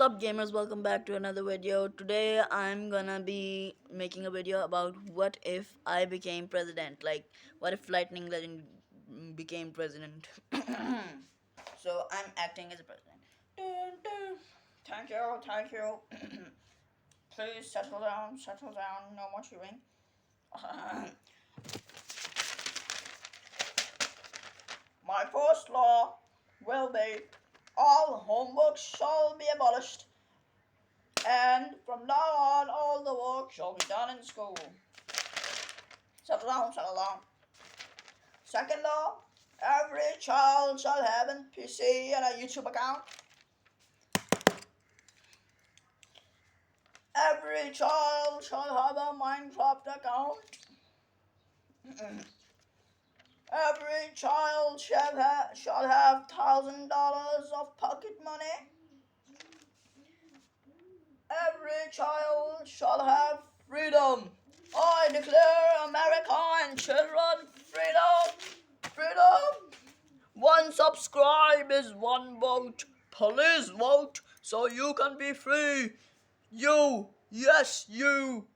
What's up, gamers? Welcome back to another video. Today I'm gonna be making a video about what if I became president. Like, what if Lightning Legend became president? So I'm acting as a president. Dun, dun. Thank you, thank you. Please settle down, no more chewing. My first law will be all homework shall be abolished, and from now on all the work shall be done in school. Settle down, settle down. Second law, every child shall have a PC and a YouTube account. Every child shall have a Minecraft account. Every child shall have $1,000 of pocket money. Every child shall have freedom. I declare America and children freedom. Freedom. One subscribe is one vote. Please vote so you can be free. You, yes, you.